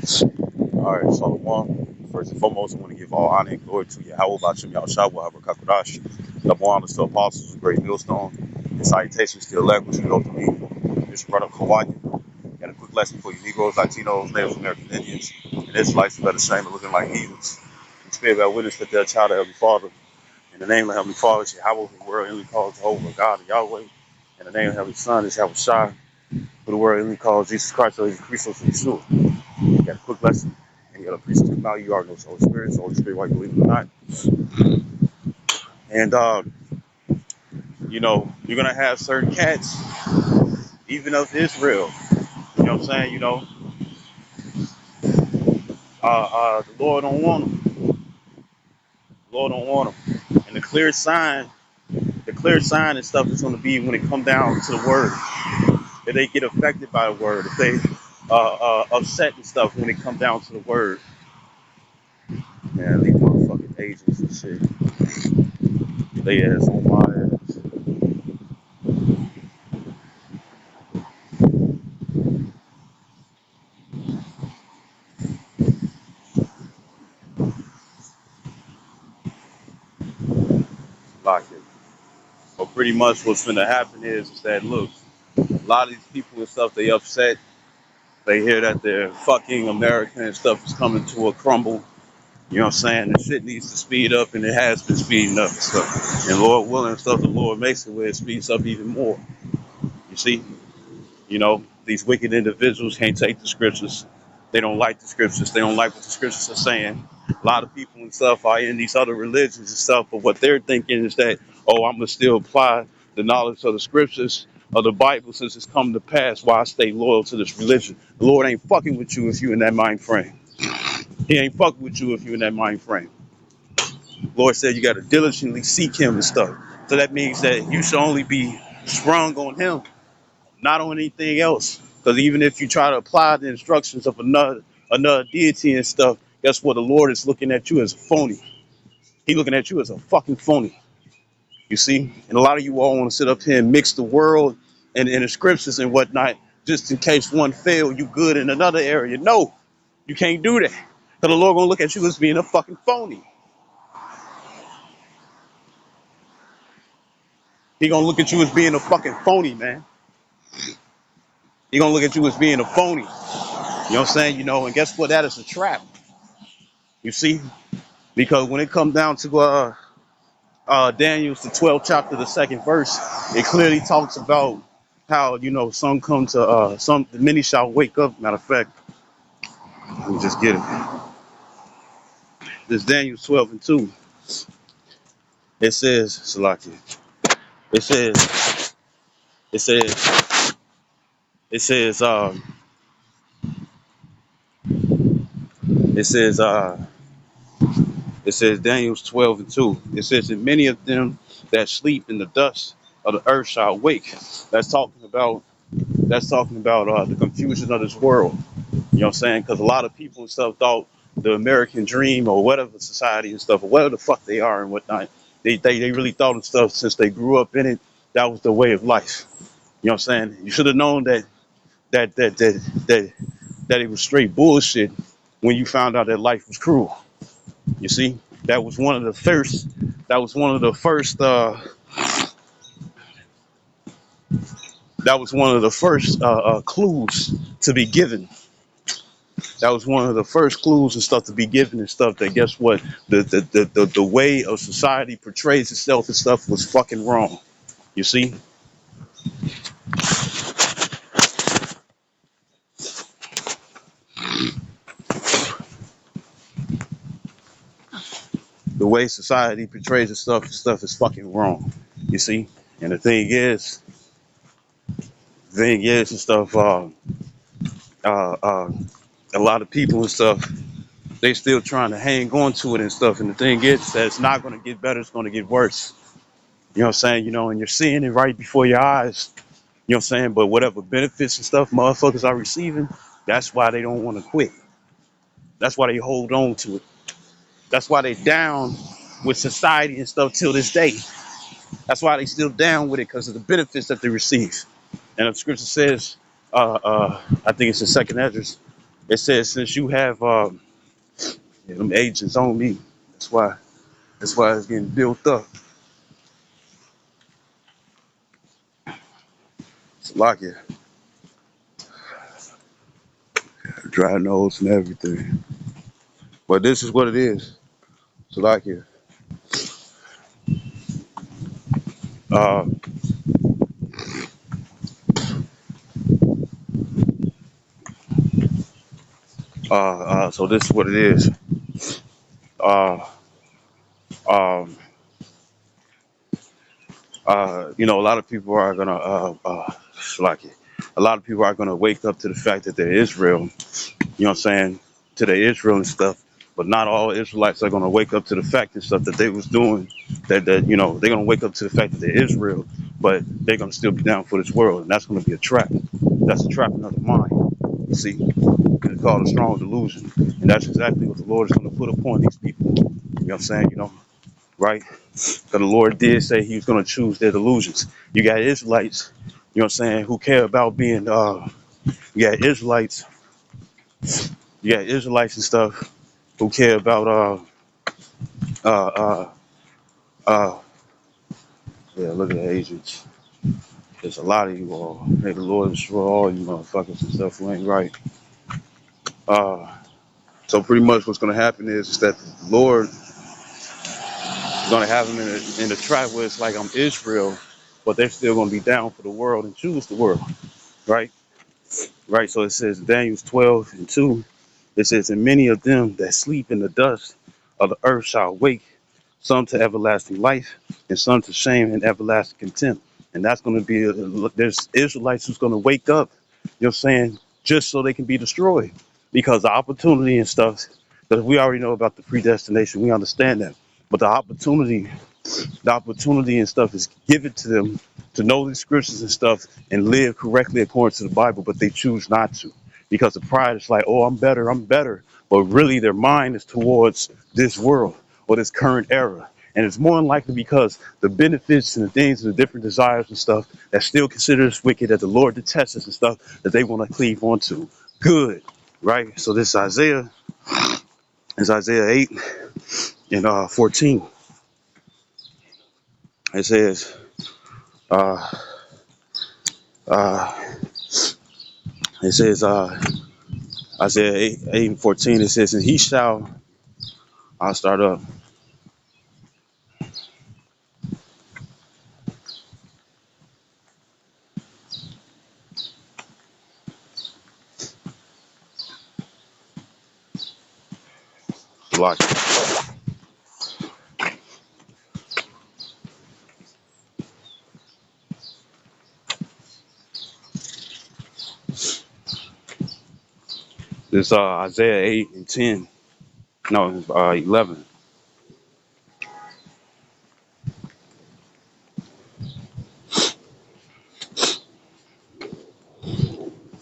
All right, Shalom. First and foremost, I want to give all honor and glory to Yahweh Bashim Yahushua Habrakakudash. Double honors to apostles of Great Millstone. And salutations to elect, which you know to me. Bishop Brother Hawaii. Got a quick lesson for you Negroes, Latinos, Native American Indians, and Israelites who are the same and looking like heathens. The Spirit bear witness that they're a child of Heavenly Father. In the name of Heavenly Father, Yahweh, the world, and we call Jehovah, God, and Yahweh. In the name of Heavenly Son, is Yahushua, for the world, and we call Jesus Christ, or Christos, and Yeshua. Got a quick lesson. And you got a priest to now you are no Holy Spirit, so Holy Spirit, whether you believe it or not. And you're gonna have certain cats, even of Israel. You know what I'm saying? The Lord don't want them. The Lord don't want them. And the clear sign and stuff is gonna be when it come down to the word. If they get affected by the word, if they upset and stuff when it come down to the word. Man, these motherfucking agents and shit. They ass on my ass. Like it. But pretty much what's gonna happen is that look, a lot of these people and stuff, they upset. They hear that their fucking American and stuff is coming to a crumble. You know what I'm saying? The shit needs to speed up, and it has been speeding up and stuff. And Lord willing and stuff, the Lord makes it where it speeds up even more. You see? These wicked individuals can't take the scriptures. They don't like the scriptures. They don't like what the scriptures are saying. A lot of people and stuff are in these other religions and stuff, but what they're thinking is that, oh, I'm gonna still apply the knowledge of the scriptures of the Bible since it's come to pass while I stay loyal to this religion. The Lord ain't fucking with you if you in that mind frame. He ain't fucking with you if you in that mind frame. The Lord said you gotta diligently seek him and stuff. So that means that you should only be sprung on him, not on anything else. Because even if you try to apply the instructions of another deity and stuff, guess what? The Lord is looking at you as a phony. He's looking at you as a fucking phony. You see? And a lot of you all want to sit up here and mix the world and the scriptures and whatnot, just in case one fail, you good in another area. No, you can't do that. Because the Lord gonna look at you as being a fucking phony. He gonna look at you as being a fucking phony, man. He gonna look at you as being a phony. You know what I'm saying? And guess what? That is a trap. You see? Because when it comes down to Daniel's the 12th chapter, the second verse, it clearly talks about how some come to some the many shall wake up. Matter of fact, let me just get it. This Daniel 12:2. It says, Salaki. It says, it says, it says, it says, it says Daniel's 12:2. It says, and many of them that sleep in the dust of the earth shall wake. That's talking about the confusion of this world. You know what I'm saying? Because a lot of people and stuff thought the American dream or whatever society and stuff or whatever the fuck they are and whatnot, they really thought of stuff since they grew up in it. That was the way of life. You know what I'm saying? You should have known that it was straight bullshit when you found out that life was cruel. You see, that was one of the first. That was one of the first. That was one of the first clues to be given. That was one of the first clues and stuff to be given and stuff. That guess what? The way of society portrays itself and stuff was fucking wrong. You see, the way society portrays itself and stuff is fucking wrong. You see, and the thing is and stuff. Uh, uh, a lot of people and stuff, they still trying to hang on to it and stuff. And the thing is that it's not going to get better. It's going to get worse. You know what I'm saying? And you're seeing it right before your eyes. You know what I'm saying? But whatever benefits and stuff motherfuckers are receiving, that's why they don't want to quit. That's why they hold on to it. That's why they down with society and stuff till this day. That's why they still down with it because of the benefits that they receive. And the scripture says, I think it's in Second Esdras, It says since you have them agents on me, that's why it's getting built up. It's like it, dry nose and everything. But this is what it is. It's like it. Uh, so this is what it is. Uh, um, a lot of people are gonna like it. A lot of people are gonna wake up to the fact that they're Israel. You know what I'm saying? To the Israel and stuff. But not all Israelites are gonna wake up to the fact and stuff that they was doing. That they're gonna wake up to the fact that they're Israel, but they're gonna still be down for this world, and that's gonna be a trap. That's a trapping of the mind. You see, it's called a strong delusion, and that's exactly what the Lord is gonna put upon these people. You know what I'm saying? Right? Because the Lord did say He was gonna choose their delusions. You got Israelites, you know what I'm saying, who care about being you got Israelites, you got Israelites and stuff who care about uh uh uh yeah, look at the agents. There's a lot of you all. May the Lord destroy all you motherfuckers and stuff who ain't right. Uh so pretty much what's gonna happen is that the Lord is gonna have them in the trap where it's like I'm Israel, but they're still gonna be down for the world and choose the world, right? Right. So it says Daniel 12:2. It says, and many of them that sleep in the dust of the earth shall wake, some to everlasting life, and some to shame and everlasting contempt. And that's going to be, there's Israelites who's going to wake up, you know what I'm saying, just so they can be destroyed. Because the opportunity and stuff, because we already know about the predestination, we understand that. But the opportunity and stuff is given to them to know the scriptures and stuff and live correctly according to the Bible, but they choose not to because the pride is like, oh, I'm better. But really, their mind is towards this world or this current era. And it's more than likely because the benefits and the things and the different desires and stuff that still consider us wicked, that the Lord detests us and stuff, that they want to cleave onto. Good, right? So this is Isaiah 8 and 14. It says, uh, uh, it says, Isaiah 8 and 14, it says, and he shall, I'll start up. Like this Isaiah 8 and 10, no, 11.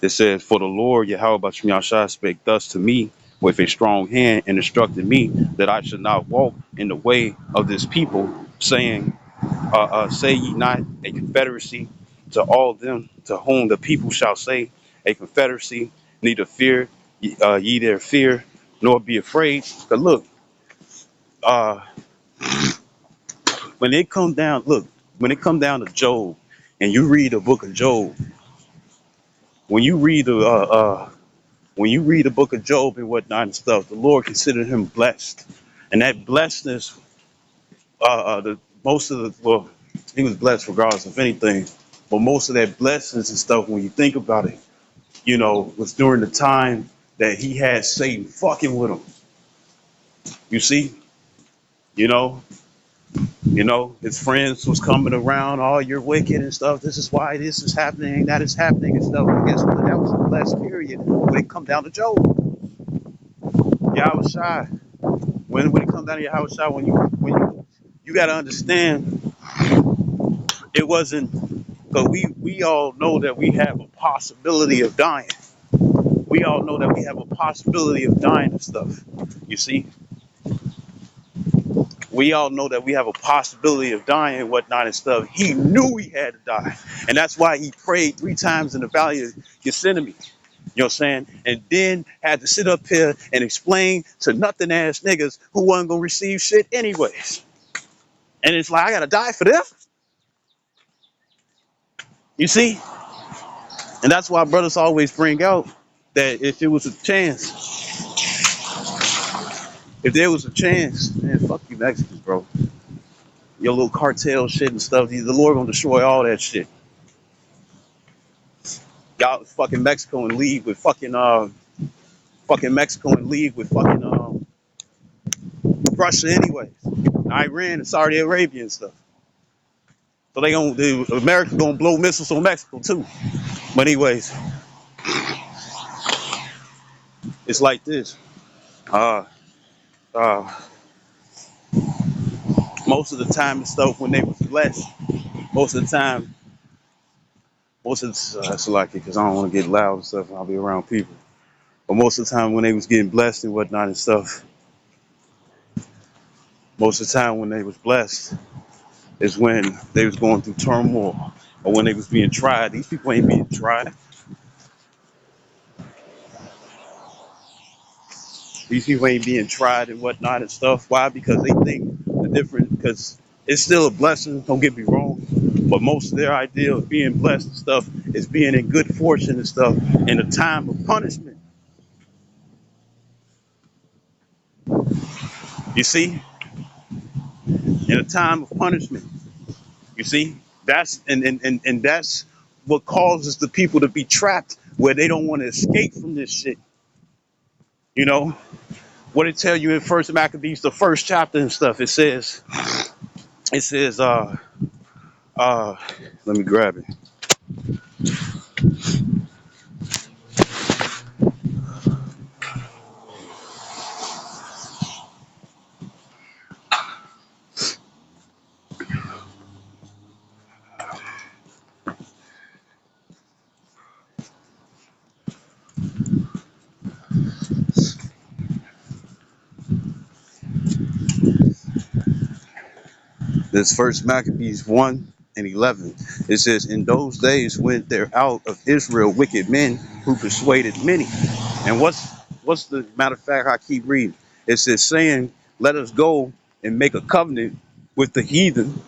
It says, for the Lord Yahweh Shem Yahshua spake thus to me with a strong hand and instructed me that I should not walk in the way of this people, saying, say ye not a confederacy to all them to whom the people shall say a confederacy, neither fear ye their fear, nor be afraid. Because look, uh, when it come down to Job, and you read the book of Job, when you read the book of Job and whatnot and stuff, the Lord considered him blessed, and that blessedness, the most of the well, he was blessed regardless of anything, but most of that blessings and stuff, when you think about it, was during the time that he had Satan fucking with him. You see, you know, his friends was coming around, oh, you're wicked and stuff. This is why this is happening, that is happening and stuff. And guess what? That was the last period when it come down to Job. Yahweh Shai. When it comes down to Yahweh Shai, when you got to understand, it wasn't because we all know that we have a possibility of dying. We all know that we have a possibility of dying and stuff. You see, we all know that we have a possibility of dying and whatnot and stuff. He knew he had to die, and that's why he prayed 3 times in the valley of Gethsemane. You know what I'm saying? And then had to sit up here and explain to nothing ass niggas who wasn't gonna receive shit anyways. And it's like I gotta die for them. You see? And that's why brothers always bring out that if it was a chance, if there was a chance, man, fuck you Mexicans, bro. Your little cartel shit and stuff, the Lord gonna destroy all that shit. Y'all fucking Mexico and league with fucking Mexico and league with fucking Russia anyways. Iran and Saudi Arabia and stuff. So America gonna blow missiles on Mexico too. But anyways, it's like this. Uh uh most of the time and stuff when they was blessed, most of the time, most of the that's lucky because I don't want to get loud and stuff and I'll be around people. But most of the time when they was getting blessed and whatnot and stuff, most of the time when they was blessed is when they was going through turmoil or when they was being tried. These people ain't being tried. These people ain't being tried and whatnot and stuff. Why? Because they think the different. Because it's still a blessing. Don't get me wrong, but most of their idea of being blessed and stuff is being in good fortune and stuff in a time of punishment. You see, in a time of punishment. You see, and that's what causes the people to be trapped where they don't want to escape from this shit. You know what it tell you in First Maccabees, the first chapter and stuff. It says uh let me grab it. This First Maccabees 1:11. It says, "In those days went there out of Israel wicked men who persuaded many." And what's the matter of fact? I keep reading. It says, saying, "Let us go and make a covenant with the heathen.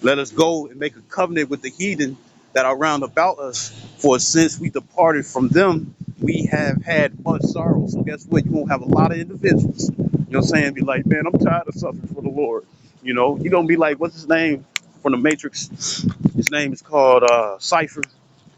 Let us go and make a covenant with the heathen that are round about us. For since we departed from them, we have had much sorrow." So guess what? You're gonna have a lot of individuals. You know what I'm saying? Be like, man, I'm tired of suffering for the Lord. You're gonna be like, what's his name from the Matrix? His name is called Cypher.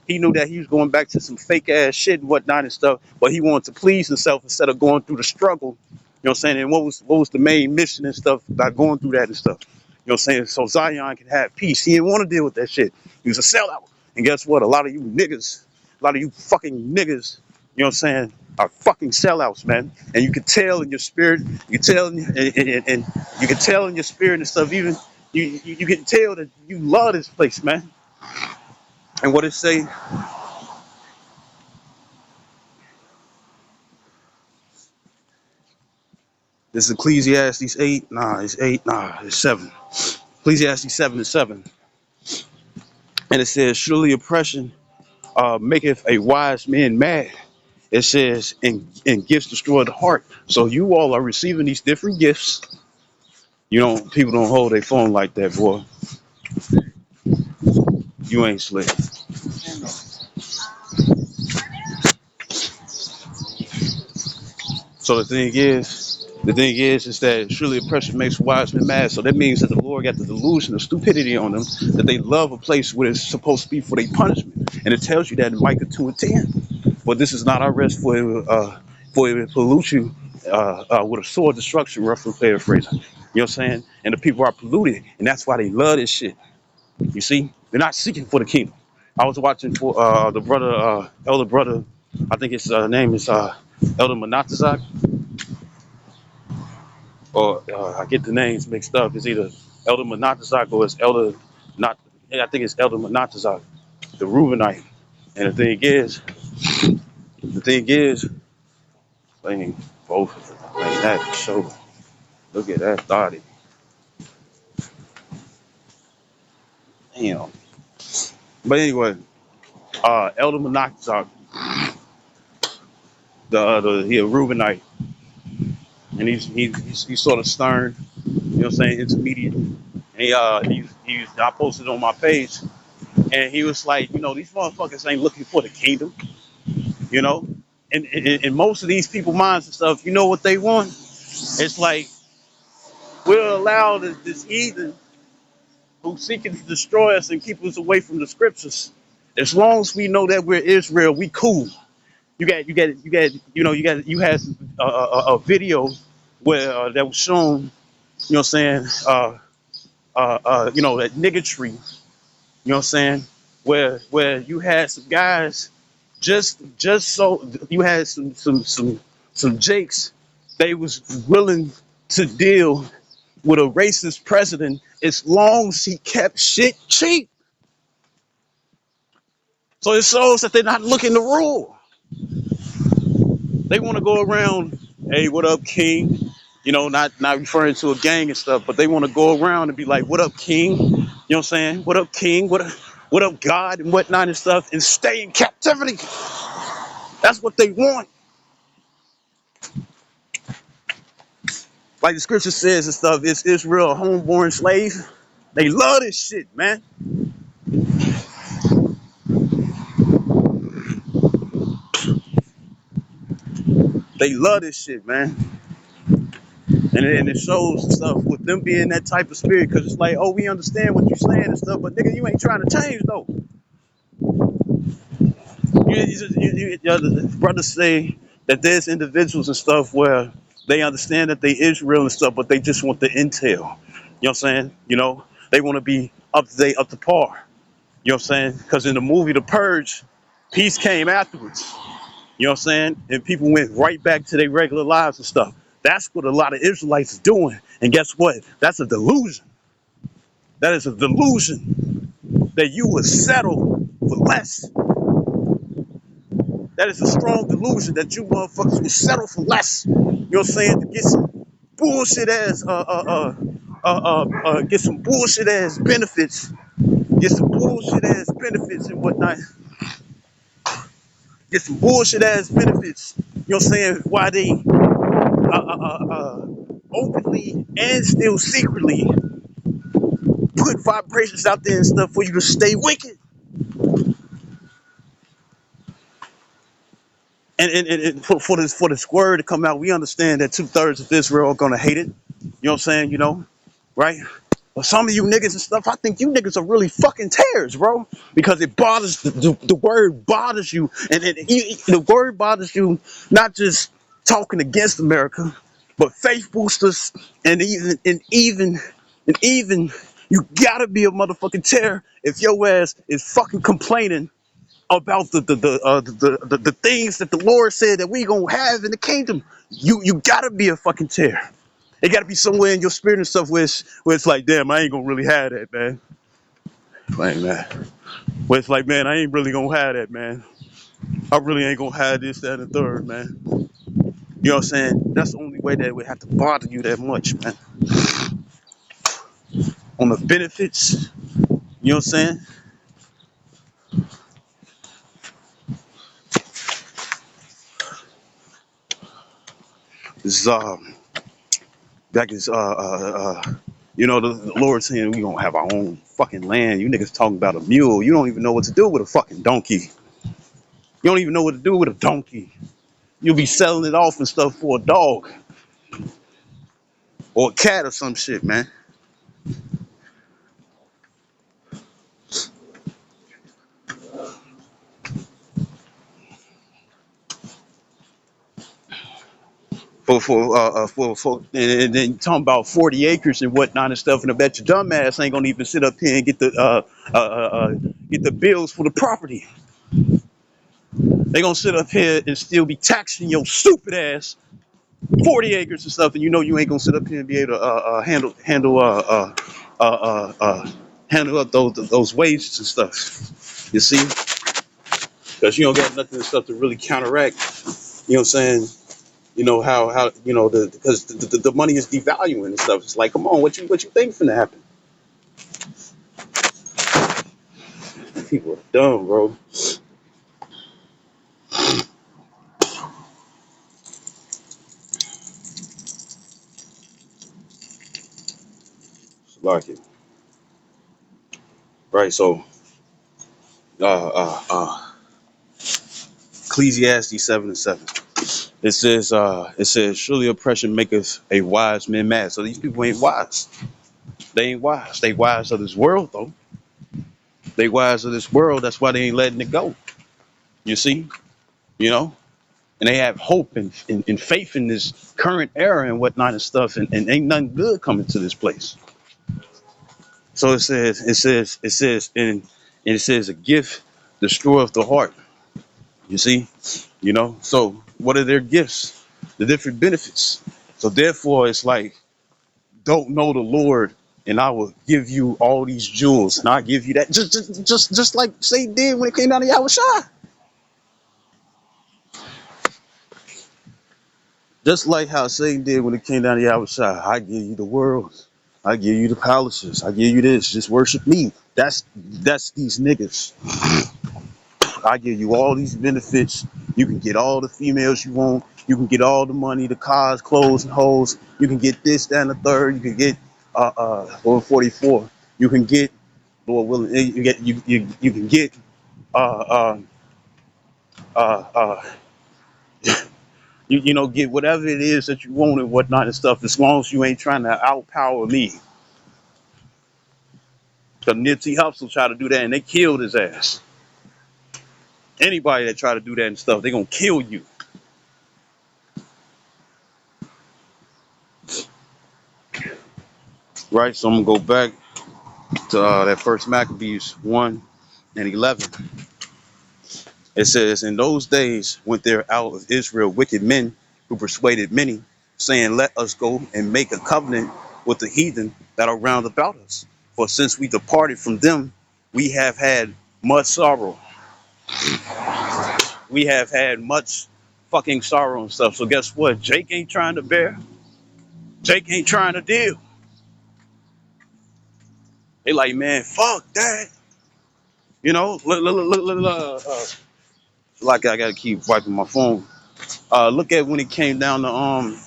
He knew that he was going back to some fake ass shit and whatnot and stuff, but he wanted to please himself instead of going through the struggle. You know what I'm saying? And what was the main mission and stuff by going through that and stuff? You know what I'm saying? So Zion can have peace. He didn't want to deal with that shit. He was a sellout. And guess what? A lot of you niggas, a lot of you fucking niggas, you know what I'm saying, are fucking sellouts, man. And you can tell in your spirit, you can tell and you can tell in your spirit and stuff, even you can tell that you love this place, man. And what it say? This is Ecclesiastes 8. Nah, it's 8. Nah, it's 7. Ecclesiastes 7:7. And it says, surely oppression maketh a wise man mad. It says, and gifts destroy the heart. So you all are receiving these different gifts. People don't hold their phone like that, boy. You ain't slick. So the thing is that surely oppression makes wise men mad. So that means that the Lord got the delusion of stupidity on them, that they love a place where it's supposed to be for their punishment. And it tells you that in Micah 2:10. But this is not our rest for it will pollute you with a sword destruction, roughly paraphrasing. You know what I'm saying? And the people are polluted, and that's why they love this shit. You see? They're not seeking for the kingdom. I was watching for the brother, elder brother, I think his name is Elder Monatizak, or I get the names mixed up. It's either Elder Monatizak or it's Elder not. I think it's Elder Monatizak, the Reubenite. And the thing is, playing both of them, playing that for sure. Look at that thotty. Damn. But anyway, Elder Monachzak, he a Reubenite, and he's sort of stern, you know what I'm saying, intermediate. And I posted on my page, and he was like, these motherfuckers ain't looking for the kingdom, you know. And most of these people minds and stuff, you know what they want? It's like we'll allow this heathen who's seeking to destroy us and keep us away from the scriptures. As long as we know that we're Israel, we cool. You had a video where that was shown, you know what I'm saying, that niggatry, you know what I'm saying, where you had some guys just so you had some jakes, they was willing to deal with a racist president as long as he kept shit cheap. So it shows that they're not looking to rule. They want to go around, hey, what up, King? Not referring to a gang and stuff, but they want to go around and be like, what up, King? You know what I'm saying? What up, King? What up, God, and whatnot and stuff, and stay in captivity. That's what they want. Like the scripture says and stuff, is Israel a homeborn slave? They love this shit, man. They love this shit, man. And it shows and stuff with them being that type of spirit, because it's like, oh, we understand what you're saying and stuff, but nigga, you ain't trying to change though. The brothers say that there's individuals and stuff where they understand that they Israel and stuff, but they just want the intel. You know what I'm saying? They want to be up to date, up to par. You know what I'm saying? Because in the movie The Purge, peace came afterwards. You know what I'm saying? And people went right back to their regular lives and stuff. That's what a lot of Israelites are doing. And guess what? That's a delusion. That is a delusion that you will settle for less. That is a strong delusion that you motherfuckers will settle for less. You know what I'm saying? To get some bullshit ass, get some bullshit ass benefits, get some bullshit ass benefits and whatnot, get some bullshit ass benefits. You know what I'm saying? Why they openly and still secretly put vibrations out there and stuff for you to stay wicked. And for this word to come out, we understand that 2/3 of Israel are gonna hate it. You know what I'm saying? Right? But some of you niggas and stuff, I think you niggas are really fucking tears, bro. Because it bothers the word bothers you, and the word bothers you not just talking against America, but faith boosters, and even you gotta be a motherfucking tear if your ass is fucking complaining about the things that the Lord said that we gonna have in the kingdom. You gotta be a fucking tear. It gotta be somewhere in your spirit and stuff where it's like, damn, I ain't gonna really have that, man. Like, man. Where it's like, man, I ain't really gonna have that, man. I really ain't gonna have this, that, and the third, man. You know what I'm saying? That's the only way that it would have to bother you that much, man. On the benefits, you know what I'm saying? It's back is the Lord saying we gonna have our own fucking land. You niggas talking about a mule. You don't even know what to do with a fucking donkey. You don't even know what to do with a donkey. You'll be selling it off and stuff for a dog or a cat or some shit, man. And then talking about 40 acres and whatnot and stuff, and I bet your dumb ass ain't gonna even sit up here and get the bills for the property. They gonna sit up here and still be taxing your stupid ass 40 acres and stuff, and you ain't gonna sit up here and be able to handle up those wages and stuff. You see, because you don't got nothing and stuff to really counteract. You know what I'm saying? How because the money is devaluing and stuff. It's like, come on, what you think finna happen? People are dumb, bro. Like it. Right. So, uh, Ecclesiastes 7:7. It says, surely oppression maketh a wise man mad. So these people ain't wise. They ain't wise. They wise of this world, though. They wise of this world. That's why they ain't letting it go. You see? You know? And they have hope and faith in this current era and whatnot and stuff. And ain't nothing good coming to this place. So and it says, a gift destroyeth the heart. You see? You know? So what are their gifts? The different benefits. So therefore, it's like, don't know the Lord, and I will give you all these jewels, and I give you that. Just like Satan did when it came down to Yahushua. Just like how Satan did when it came down to Yahushua. I give you the world. I give you the palaces. I give you this. Just worship me. That's these niggas. I give you all these benefits. You can get all the females you want. You can get all the money, the cars, clothes, and hoes. You can get this, that, and the third. You can get Lord 44. You can get Lord willing. You can get uh uh uh uh you know, get whatever it is that you want and whatnot and stuff, as long as you ain't trying to outpower me. Because Nipsey Hussle tried to do that and they killed his ass. Anybody that try to do that and stuff, they gonna kill you. Right? So I'm gonna go back to that first Maccabees 1:11. It says, in those days went there out of Israel wicked men who persuaded many, saying, let us go and make a covenant with the heathen that are round about us. For since we departed from them, we have had much sorrow. We have had much fucking sorrow and stuff. So guess what? Jake ain't trying to bear. Jake ain't trying to deal. They like, man, fuck that. You know, like I gotta keep wiping my phone. Look at when it came down to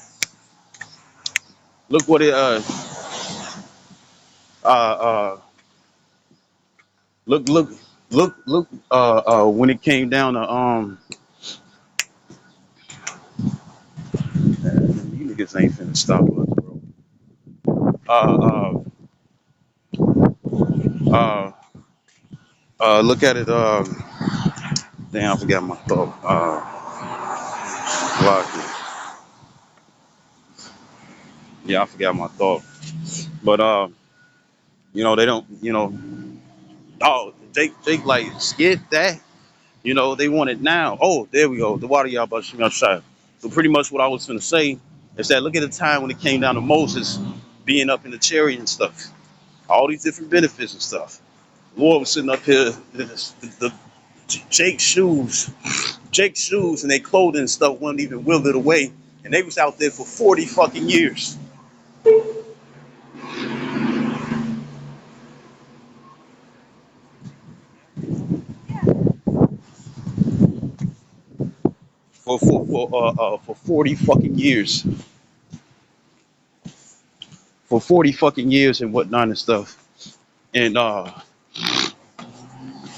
look what it uh uh look look look when it came down to man, you niggas ain't finna stop us, bro. Uh uh look at it damn, I forgot my thought. Lock it. Yeah, I forgot my thought. But you know, they don't, you know, oh, Jake like skid that. You know, they want it now. Oh, there we go. The water y'all about to shoot outside. So pretty much what I was gonna say is that look at the time when it came down to Moses being up in the chariot and stuff. All these different benefits and stuff. Lord was sitting up here, the Jake's shoes, and their clothing and stuff wasn't even withered away. And they was out there for 40 fucking years. For 40 fucking years. For 40 fucking years and whatnot and stuff. And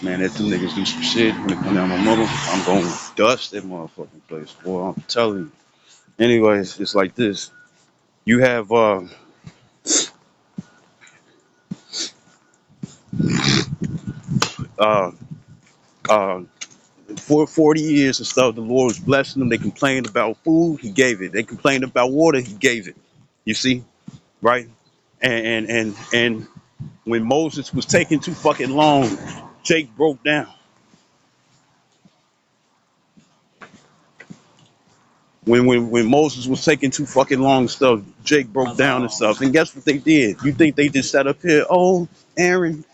man, if two niggas do some shit when it come down my mother, I'm gonna dust that motherfucking place. Boy, I'm telling you. Anyways, it's like this. You have uh uh for 40 years and stuff, the Lord was blessing them. They complained about food, he gave it. They complained about water, he gave it. You see, right? And when Moses was taking too fucking long, Jake broke down. When Moses was taking too fucking long and stuff, Jake broke down and stuff. And guess what they did? You think they just sat up here, oh, Aaron,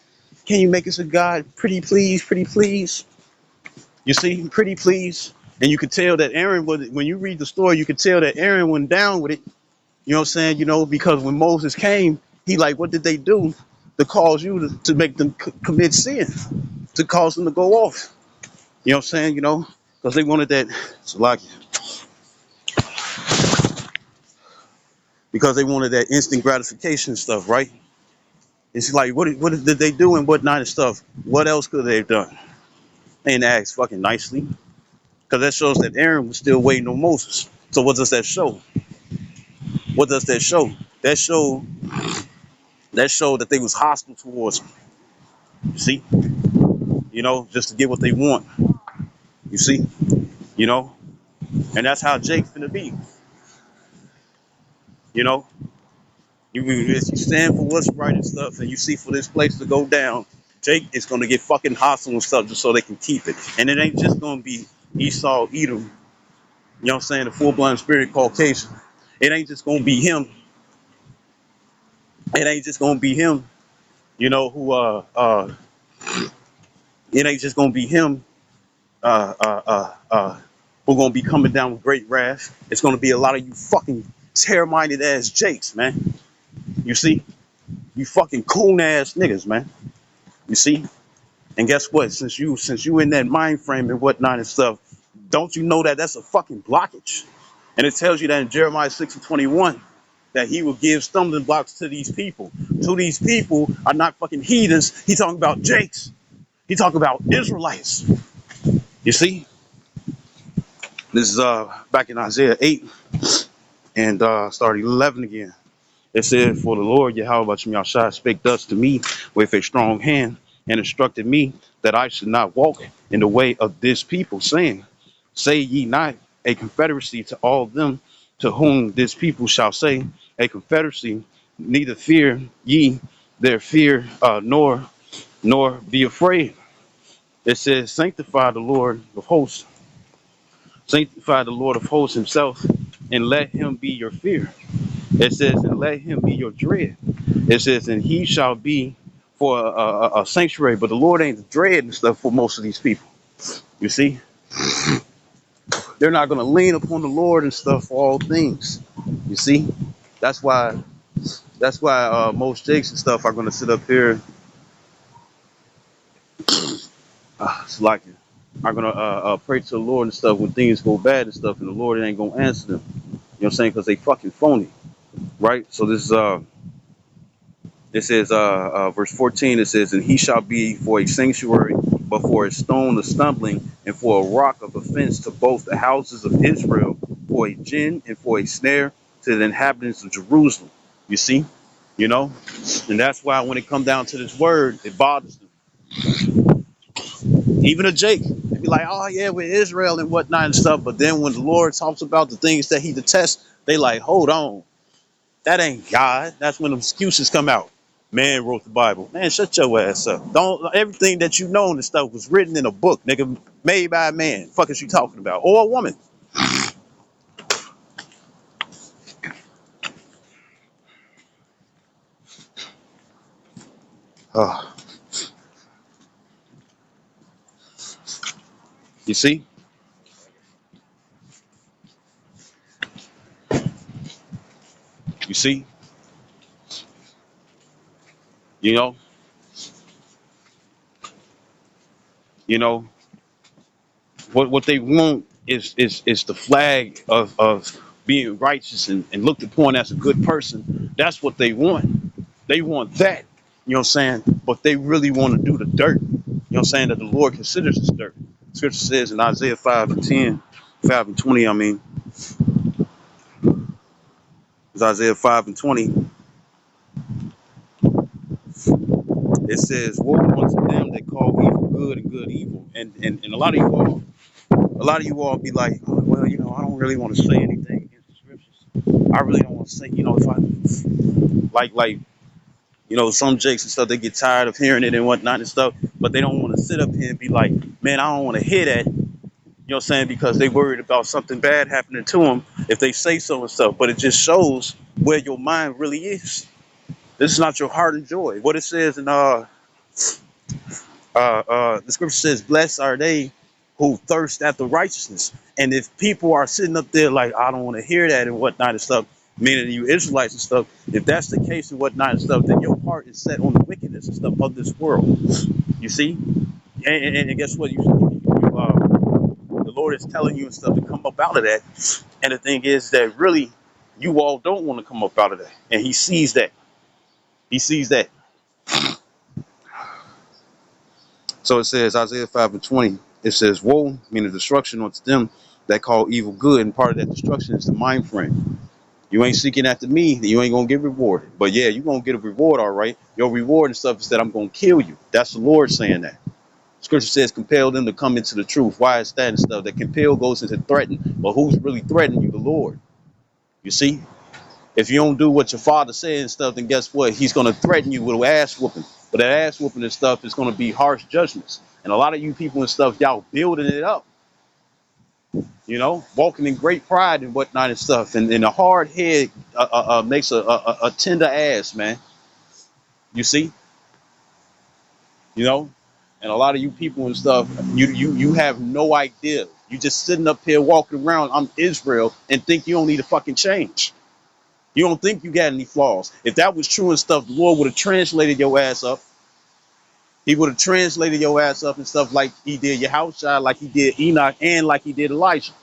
can you make us a God? Pretty please, pretty please. You see, pretty please. And you could tell that Aaron was, when you read the story, you could tell that Aaron went down with it. You know what I'm saying? You know, because when Moses came, he like, what did they do to cause you to make them commit sin, to cause them to go off? You know what I'm saying? You know, because they wanted that, so like, because they wanted that instant gratification stuff, right? It's like, what did they do and whatnot and stuff? What else could they have done? They didn't ask fucking nicely, because that shows that Aaron was still waiting on Moses. So what does that show? What does that show? That show that showed that they was hostile towards him. You see, just to get what they want. You see, you know, and that's how Jake's gonna be. You know, if you stand for what's right and stuff, and you see for this place to go down, Jake is gonna get fucking hostile and stuff just so they can keep it. And it ain't just gonna be Esau, Edom. You know what I'm saying? The full-blown spirit Caucasian. It ain't just gonna be him. It ain't just gonna be him. Who it ain't just gonna be him. Who gonna be coming down with great wrath. It's gonna be a lot of you fucking tear-minded ass Jakes, man. You see, you fucking coon ass niggas, man. You see. And guess what? Since you in that mind frame and whatnot and stuff, don't you know that that's a fucking blockage? And it tells you that in Jeremiah 6:21 that he will give stumbling blocks to these people. So these people are not fucking heathens. He talking about Jakes. He talking about Israelites. You see? This is back in Isaiah 8 and start 11 again. It said, "For the Lord Yahweh Shai spake thus to me with a strong hand, and instructed me that I should not walk in the way of this people, saying, Say ye not a confederacy to all them to whom this people shall say, a confederacy, neither fear ye their fear, nor be afraid." It says, sanctify the Lord of hosts himself, and let him be your fear. It says, and let him be your dread. It says, and he shall be for a sanctuary. But the Lord ain't the dread and stuff for most of these people. You see, they're not going to lean upon the Lord and stuff for all things. You see, that's why most Jakes and stuff are going to sit up here, are going to pray to the Lord and stuff when things go bad and stuff, and the Lord ain't going to answer them. You know what I'm saying? Because they fucking phony, right? So this is verse 14. It says, and he shall be for a sanctuary, but for a stone of stumbling, and for a rock of offense to both the houses of Israel, for a gin and for a snare to the inhabitants of Jerusalem. You see, you know, and that's why when it comes down to this word, it bothers them. Even a Jake, they be like, oh yeah, we're Israel and whatnot and stuff. But then when the Lord talks about the things that he detests, they like, hold on, that ain't God. That's when the excuses come out. Man wrote the Bible. Man, shut your ass up. Don't everything that you know and stuff was written in a book, nigga, made by a man. Fuck is you talking about? Or a woman. Oh, you see? You see? You know, you know, what they want is the flag of being righteous and looked upon as a good person. That's what they want. They want that. You know what I'm saying? But they really want to do the dirt. You know what I'm saying? That the Lord considers as dirt. Scripture says in Isaiah 5:10, 5:20, I mean, it's Isaiah 5:20. It says, woe unto them that call evil good and good evil. And a lot of you all be like, oh, well, I don't really want to say anything against the scriptures. I really don't want to say, if I like some jakes and stuff, they get tired of hearing it and whatnot and stuff, but they don't want to sit up here and be like, man, I don't want to hear that. You know what I'm saying? Because they worried about something bad happening to them if they say so and stuff. But it just shows where your mind really is. This is not your heart and joy. What it says in the scripture says, blessed are they who thirst after righteousness. And if people are sitting up there like, I don't want to hear that and whatnot and stuff, meaning you Israelites and stuff, if that's the case and whatnot and stuff, then your heart is set on the wickedness and stuff of this world. You see? And guess what? The Lord is telling you and stuff to come up out of that. And the thing is that really, you all don't want to come up out of that. And he sees that. He sees that. So it says, Isaiah 5:20, it says, woe, meaning destruction unto them that call evil good. And part of that destruction is the mind frame. You ain't seeking after me, you ain't going to get rewarded. But yeah, you're going to get a reward, all right. Your reward and stuff is that I'm going to kill you. That's the Lord saying that. Scripture says, compel them to come into the truth. Why is that and stuff? That compel goes into threaten. But who's really threatening you? The Lord. You see? If you don't do what your father said and stuff, then guess what? He's going to threaten you with an ass whooping. But that ass whooping and stuff is going to be harsh judgments. And a lot of you people and stuff, y'all building it up, walking in great pride and whatnot and stuff. And a hard head makes a tender ass, man. You see? You know? And a lot of you people and stuff, you have no idea. You just sitting up here walking around, I'm Israel, and think you don't need a fucking change. You don't think you got any flaws. If that was true and stuff, the Lord would have translated your ass up. He would have translated your ass up and stuff like he did Yahushua, like he did Enoch, and like he did Elijah.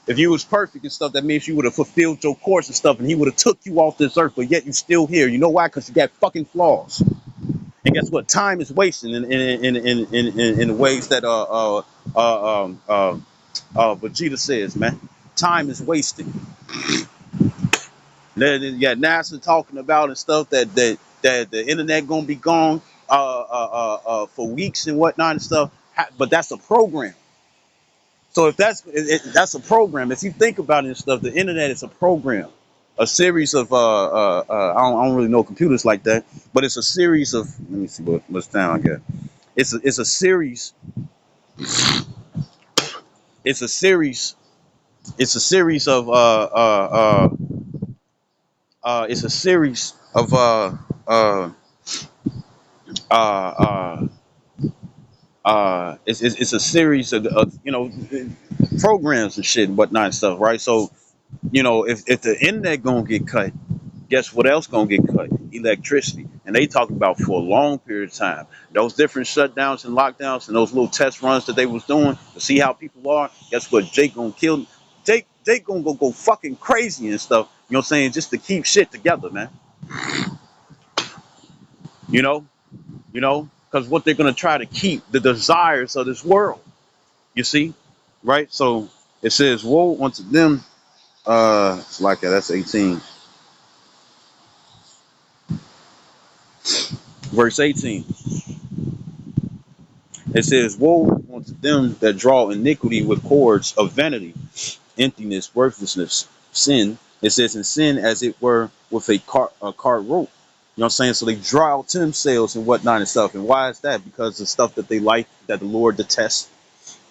If you was perfect and stuff, that means you would have fulfilled your course and stuff, and he would have took you off this earth, but yet you still here. You know why? Because you got fucking flaws. And guess what? Time is wasting in ways that Vegeta says, man. Time is wasting. Then you got NASA talking about and stuff that the internet gonna be gone for weeks and whatnot and stuff. But that's a program. So if that's a program. If you think about it and stuff, the internet is a program, a series of I don't really know computers like that, but it's a series of. Let me see what's down. I guess it's a series. It's a series. It's a series of it's a series of uh, uh, it's a series of programs and shit and whatnot and stuff, right? So if the internet gonna get cut, guess what else gonna get cut? Electricity. And they talking about for a long period of time. Those different shutdowns and lockdowns and those little test runs that they was doing to see how people are. Guess what? Jake gonna kill. Jake gonna go fucking crazy and stuff. You know what I'm saying? Just to keep shit together, man. You know, because what they're gonna try to keep the desires of this world. You see, right? So it says, "Woe unto them." It's like that. That's 18, verse 18. It says, "Woe unto them that draw iniquity with cords of vanity, emptiness, worthlessness, sin." It says, "And sin as it were with a cart rope." You know what I'm saying? So they draw out to themselves and whatnot and stuff. And why is that? Because the stuff that they like, that the Lord detests.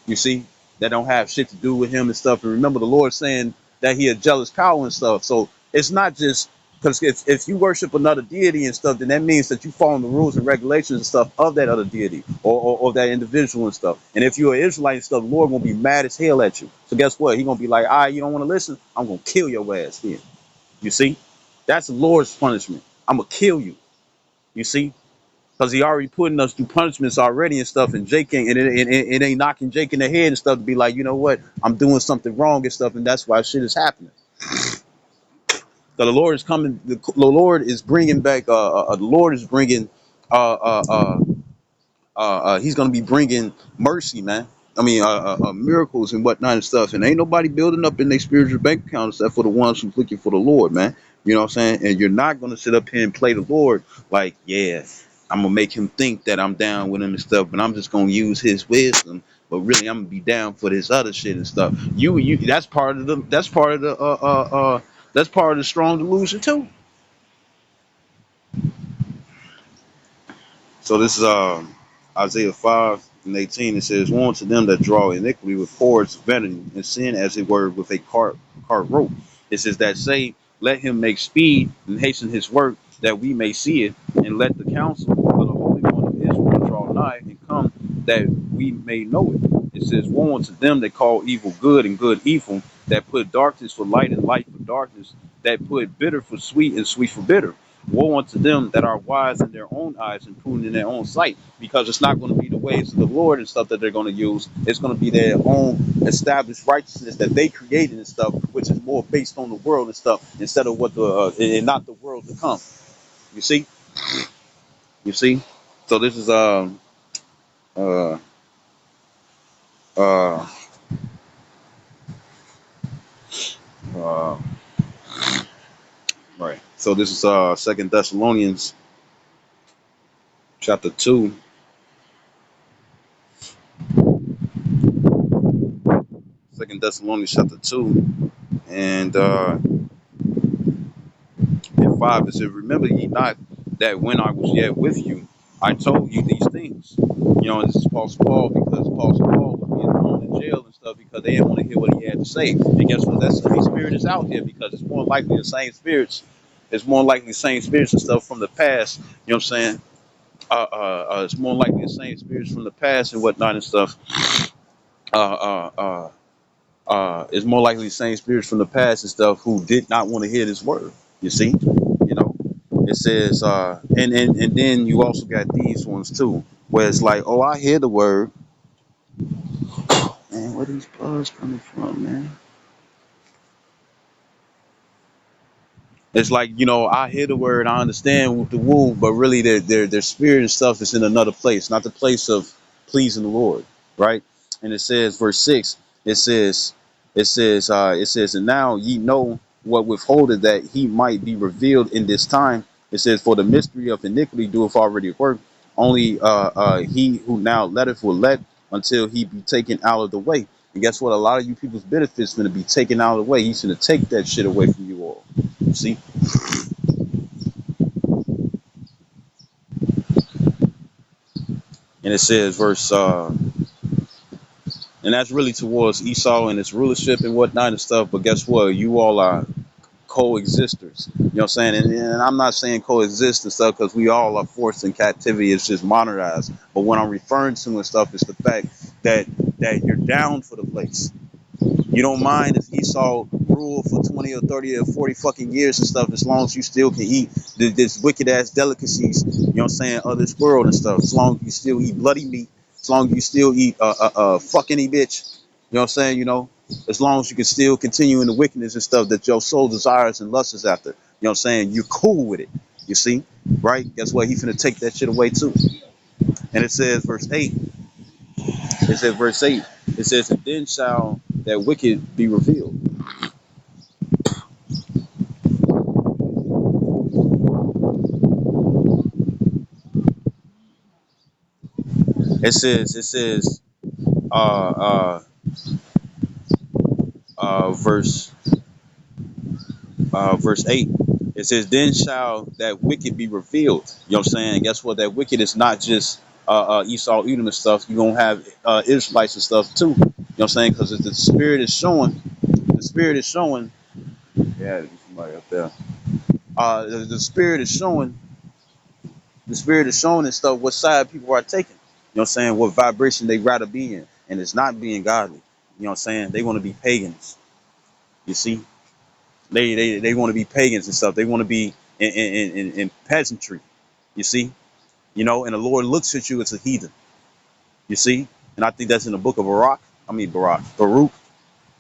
You see, that don't have shit to do with him and stuff. And remember, the Lord saying that he a jealous power and stuff. So it's not just because if you worship another deity and stuff, then that means that you follow the rules and regulations and stuff of that other deity or that individual and stuff. And if you're an Israelite and stuff, the Lord gonna be mad as hell at you. So guess what? He gonna be like, all right, you don't want to listen? I'm gonna kill your ass here. You see? That's the Lord's punishment. I'm gonna kill you. You see? Because he already putting us through punishments already and stuff, and Jake ain't, and it ain't knocking Jake in the head and stuff to be like, you know what, I'm doing something wrong and stuff, and that's why shit is happening. So the Lord is coming. The Lord is bringing back. The Lord is bringing. Uh, uh, uh, he's gonna be bringing mercy, man. I mean, miracles and whatnot and stuff. And ain't nobody building up in their spiritual bank account except for the ones who's looking for the Lord, man. You know what I'm saying? And you're not gonna sit up here and play the Lord like, yeah, I'm gonna make him think that I'm down with him and stuff, but I'm just gonna use his wisdom. But really, I'm gonna be down for this other shit and stuff. You, that's part of the, that's part of the strong delusion too. So this is Isaiah 5:18. It says, "Woe unto them that draw iniquity with cords of vanity, and sin as it were with a cart rope." It says that say, "Let him make speed and hasten his work, that we may see it, and let the counsel of the Holy One of Israel draw nigh and come, that we may know it." It says, "Woe unto them that call evil good and good evil, that put darkness for light and light for darkness, that put bitter for sweet and sweet for bitter. Woe unto them that are wise in their own eyes and prudent in their own sight," because it's not going to be the ways of the Lord and stuff that they're going to use. It's going to be their own established righteousness that they created and stuff, which is more based on the world and stuff instead of what and not the world to come. You see, you see. So this is uh uh uh right. So this is Second Thessalonians chapter 2. Second Thessalonians chapter 2 and in 5 it says, remember ye not that when I was yet with you, I told you these things. You know, and this is Apostle Paul because Apostle Paul was being thrown in jail and stuff because they didn't want to hear what he had to say. And guess what? That same spirit is out there because it's more likely the same spirits. It's more likely the same spirits and stuff from the past. You know what I'm saying? It's more likely the same spirits from the past and whatnot and stuff. Uh, uh, uh, it's more likely the same spirits from the past and stuff who did not want to hear this word. You see, you know, it says, and then you also got these ones too, where it's like, oh, I hear the word, man. Where these bugs coming from, man? It's like, you know, I hear the word, I understand with the woo, but really their spirit and stuff is in another place, not the place of pleasing the Lord, right? And it says, verse 6, it says, and now ye know what withholdeth that he might be revealed in this time. It says, for the mystery of iniquity doeth already work, only he who now letteth will let until he be taken out of the way. And guess what? A lot of you people's benefits going to be taken out of the way. He's going to take that shit away from you all. See? And it says and that's really towards Esau and his rulership and whatnot and stuff. But guess what? You all are coexisters. You know what I'm saying? And I'm not saying coexist and stuff because we all are forced in captivity. It's just modernized. But what I'm referring to and stuff is the fact that you're down for the place. You don't mind if Esau rule for 20 or 30 or 40 fucking years and stuff, as long as you still can eat this wicked ass delicacies, you know what I'm saying, of this world and stuff. As long as you still eat bloody meat, as long as you still eat fuck any bitch, you know what I'm saying, you know, as long as you can still continue in the wickedness and stuff that your soul desires and lusts after, you know what I'm saying, you're cool with it. You see, right? Guess what? He's finna take that shit away too. And it says, verse 8, it says, and then shall that wicked be revealed. It says, uh, uh, verse 8. It says, then shall that wicked be revealed. You know what I'm saying? Guess what? That wicked is not just Esau, Edom and stuff. You're going to have Israelites and stuff too. You know what I'm saying? Because the spirit is showing, yeah, there's somebody up there. The spirit is showing, and stuff what side people are taking. You know what I'm saying? What vibration they rather be in. And it's not being godly. You know what I'm saying? They want to be pagans. You see? They want to be pagans and stuff. They want to be in peasantry. You see, you know, and the Lord looks at you as a heathen. You see, and I think that's in the book of Baruch.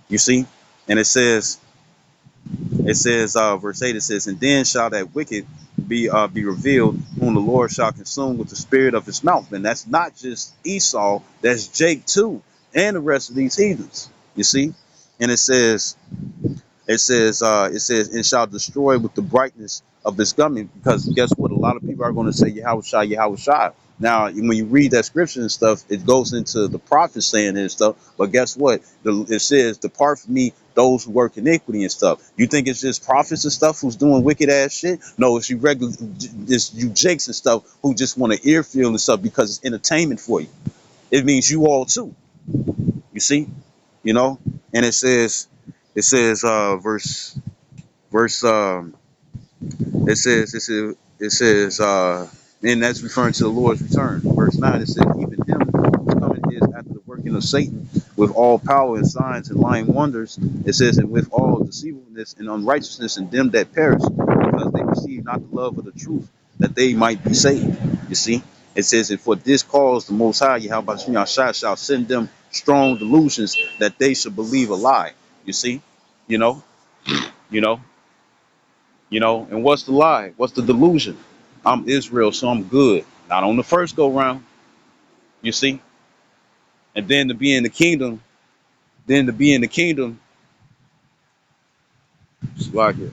You see, and it says, verse 8. It says, and then shall that wicked be revealed, whom the Lord shall consume with the spirit of his mouth. And that's not just Esau. That's Jake too, and the rest of these heathens. You see, and it says, and shall destroy with the brightness of his coming. Because guess what? A lot of people are going to say, Yahweh Shai, Yahweh Shai. Now, when you read that scripture and stuff, it goes into the prophets saying it and stuff. But guess what? It says, depart from me, those who work iniquity and stuff. You think it's just prophets and stuff who's doing wicked ass shit? No, it's you jakes and stuff who just want to ear feel and stuff because it's entertainment for you. It means you all too. You see? You know? And it says, verse and that's referring to the Lord's return. Verse 9, it says, even him whose coming is after the working of Satan with all power and signs and lying wonders. It says, and with all deceivableness and unrighteousness in them that perish, because they receive not the love of the truth, that they might be saved. You see, it says, and for this cause the Most High Yahweh shall send them strong delusions that they should believe a lie. You see, you know, you know. And what's the lie? What's the delusion? I'm Israel, so I'm good. Not on the first go round, you see. And then to be in the kingdom, it's like it.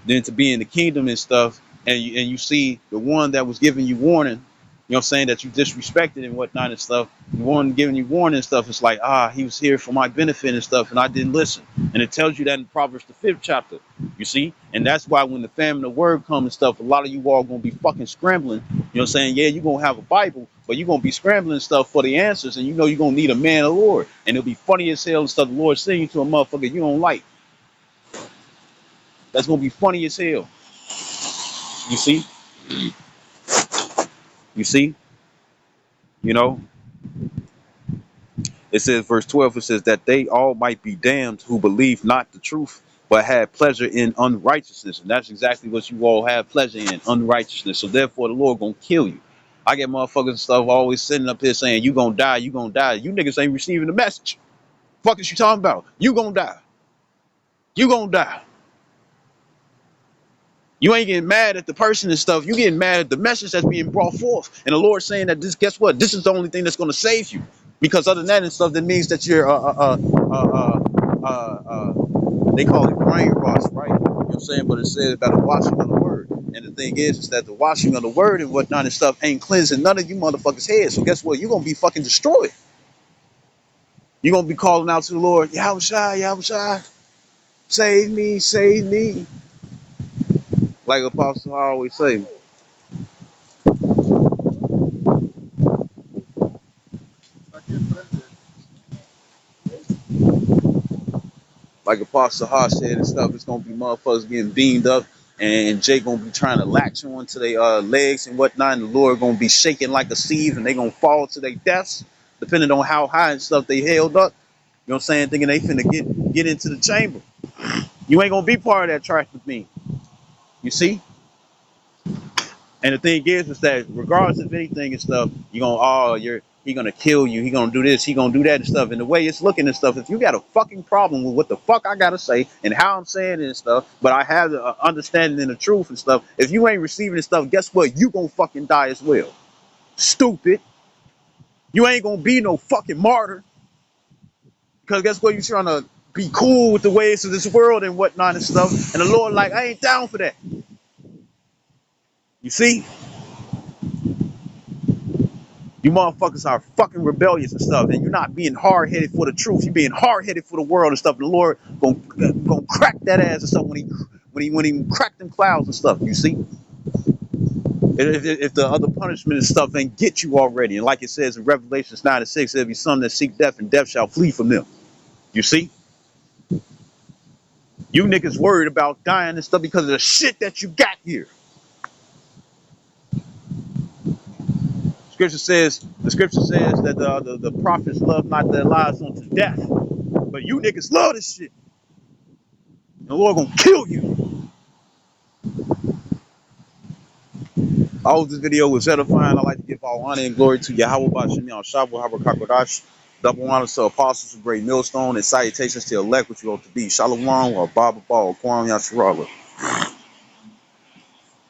Then to be in the kingdom and stuff, and you see the one that was giving you warning, you know what I'm saying, that you disrespected and whatnot and stuff, the one giving you warning and stuff, it's like, he was here for my benefit and stuff, and I didn't listen. And it tells you that in Proverbs the 5th chapter, you see? And that's why when the famine of word comes and stuff, a lot of you all gonna be fucking scrambling, you know what I'm saying? Yeah, you're gonna have a Bible, but you're gonna be scrambling and stuff for the answers, and you know you're gonna need a man of the Lord. And it'll be funny as hell and stuff, the Lord saying to a motherfucker you don't like. That's gonna be funny as hell. You see? You see? You know, it says, verse 12, it says that they all might be damned who believe not the truth, but had pleasure in unrighteousness. And that's exactly what you all have pleasure in, unrighteousness. So therefore, the Lord gonna kill you. I get motherfuckers and stuff always sitting up here saying, you gonna die, you gonna die. You niggas ain't receiving the message. Fuck is you talking about? You gonna die. You gonna die. You ain't getting mad at the person and stuff. You getting mad at the message that's being brought forth. And the Lord saying that this, guess what? This is the only thing that's going to save you. Because other than that and stuff, that means that you're, they call it brain rot, right? You know what I'm saying? But it says about the washing of the word. And the thing is that the washing of the word and whatnot and stuff ain't cleansing none of you motherfuckers' heads. So guess what? You're going to be fucking destroyed. You're going to be calling out to the Lord, Yahushua, Yahushua, save me, save me. Like Apostle always say. Like Apostle Hart said and stuff, it's gonna be motherfuckers getting beamed up, and Jay gonna be trying to latch onto their legs and whatnot, and the Lord gonna be shaking like a sieve, and they gonna fall to their deaths, depending on how high and stuff they held up. You know what I'm saying? Thinking they finna get into the chamber. You ain't gonna be part of that trash with me. You see? And the thing is that regardless of anything and stuff, he gonna kill you, he gonna do this, he gonna do that and stuff. And the way it's looking and stuff, if you got a fucking problem with what the fuck I gotta say and how I'm saying it and stuff, but I have the understanding and the truth and stuff, if you ain't receiving this stuff, guess what? You gonna fucking die as well. Stupid. You ain't gonna be no fucking martyr. Because guess what? You trying to be cool with the ways of this world and whatnot and stuff. And the Lord like, I ain't down for that. You see? You motherfuckers are fucking rebellious and stuff, and you're not being hard-headed for the truth. You're being hard-headed for the world and stuff. And the Lord gonna crack that ass and stuff when he crack them clouds and stuff. You see, if the other punishment and stuff ain't get you already, and like it says in Revelations 9:6, there'll be some that seek death, and death shall flee from them. You see, you niggas worried about dying and stuff because of the shit that you got here. The scripture says that the prophets love not their lives unto death, but you niggas love this shit. The Lord gonna kill you. I hope this video was edifying. I'd like to give all honor and glory to Yahweh Bashem Shabu Habakakodash. Double honor to apostles of great millstone and salutations to elect what you ought to be. Shalom or Baba Ball, Kwam Yasharala.